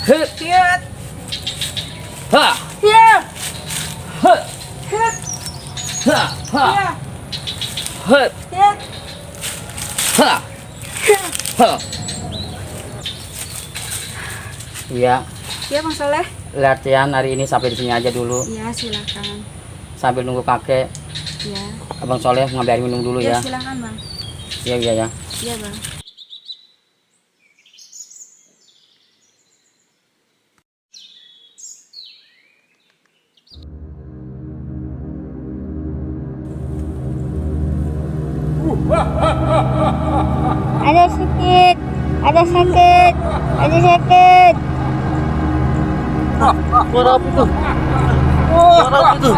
Hit. Ha. Ya. Hit. Hit. Ha. Ha. Ya. Hit. Hit. Ha. Ha. Iya, Ya Bang Soleh. latihan hari ini sampai di sini aja dulu. Ya silakan. Sambil nunggu kakek. Ya. Abang Soleh ngambil air minum dulu Ya ya. silakan Bang. Iya ya. Iya Bang. Ada sakit, ada sakit, ada sakit. Suara apa itu? Suara apa itu?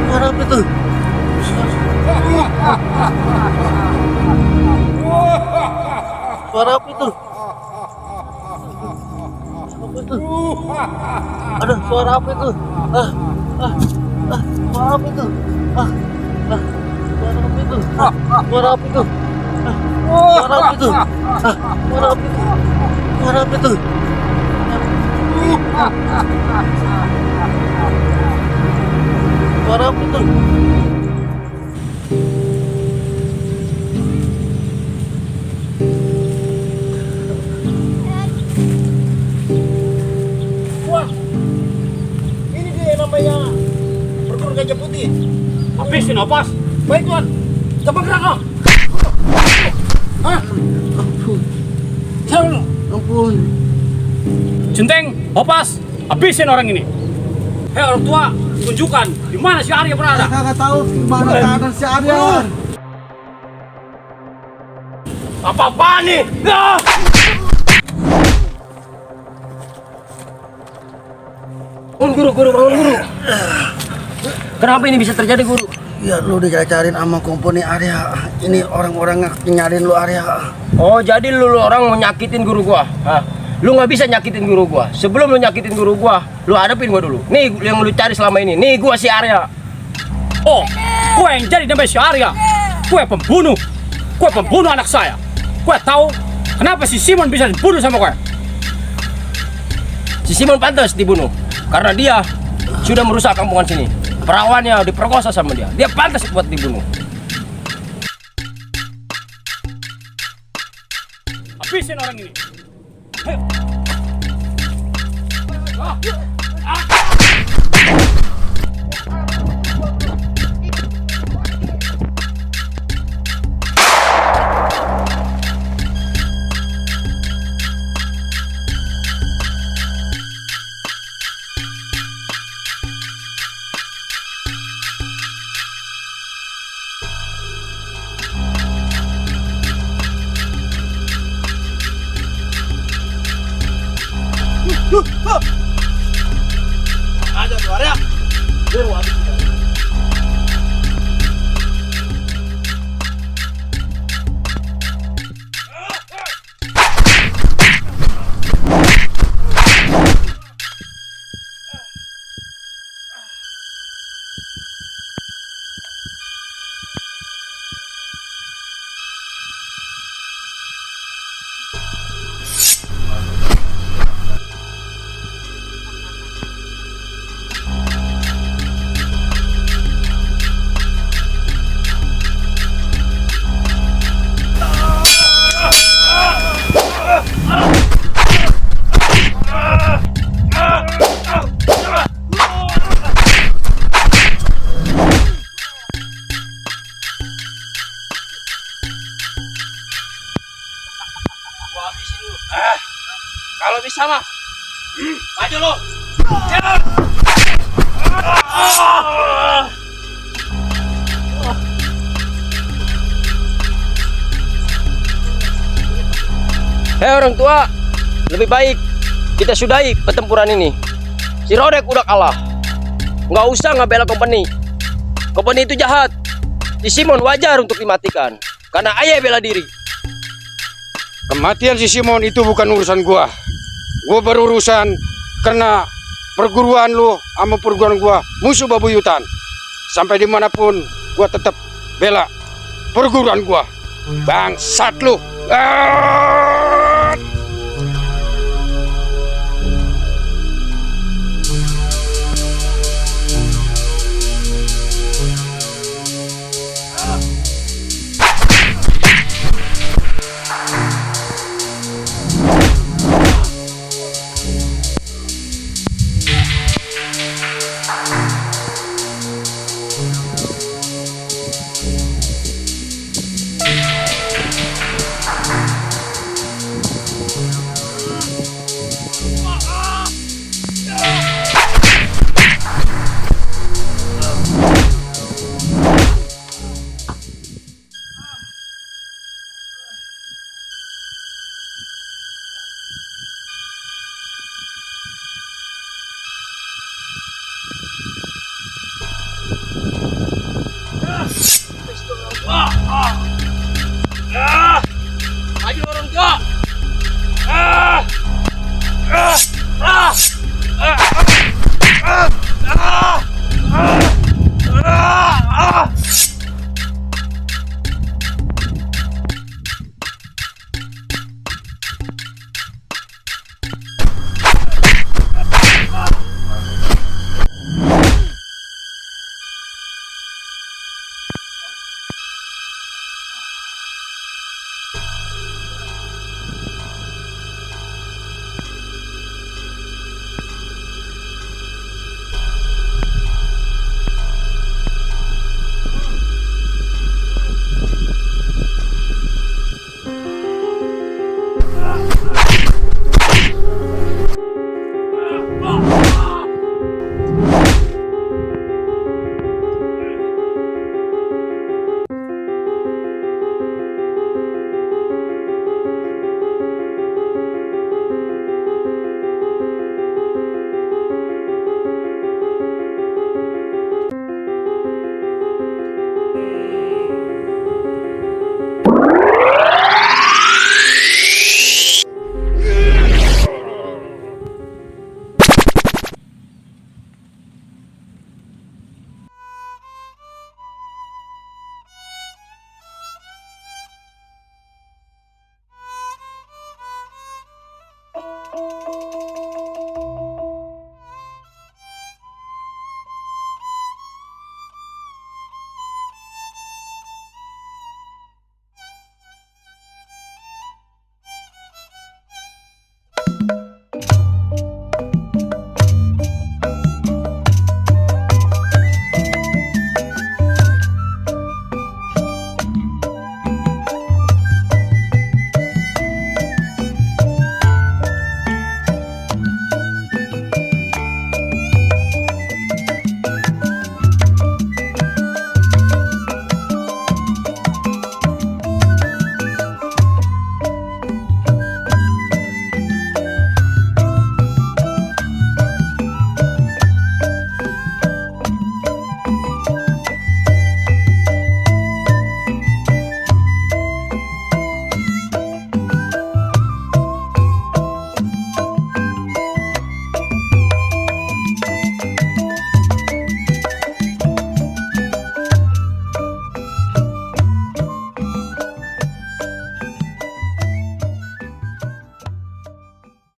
Suara apa itu? Suara apa itu? Apa itu? Ada suara apa itu? Suara apa itu? Suara apa itu? Suara apa itu? Suara apa itu? Suara apa itu? Suara apa itu? Suara apa itu? Wah, ini dia namanya perguru gajah putih. Habisin Opas. Baik tuan, coba gerak kau. Hah? Jangan. Ampun. Centeng, Opas, habisin orang ini. Hei orang tua, tunjukkan di mana si Arya berada. Kagak tahu gimana keadaan si Arya. Apa-apaan nih? Ah! Guru, bangun guru. Kenapa ini bisa terjadi guru? Ya lu dicari-cariin sama komponi Arya. Ini orang-orang nyariin lu Arya. Oh, jadi lu orang mau nyakitin guru gua? Hah? Lu nggak bisa nyakitin guru gua. Sebelum lu nyakitin guru gua, lu hadapin gua dulu. Nih yang lu cari selama ini. Nih gua si Arya. Oh, gue yang jadi namanya si Arya. Gue pembunuh. Gue pembunuh anak saya. Gue tahu kenapa si Simon bisa dibunuh sama gue. Si Simon pantas dibunuh karena dia sudah merusak kampungan sini. Perawannya diperkosa sama dia. Dia pantas buat dibunuh. Habisin orang ini. Hei. Ada tuh Arya. Kalau bisa mah, maju lo. Hei orang tua, lebih baik kita sudahi pertempuran ini. Si Rodek udah kalah. Nggak usah ngebela company. Company itu jahat. Si Simon wajar untuk dimatikan karena ayah bela diri. Kematian si Simon itu bukan urusan gua. Gua berurusan karena perguruan lu sama perguruan gua musuh babuyutan. Sampai dimanapun gua tetap bela perguruan gua. Bangsat lu. Maju orang tua.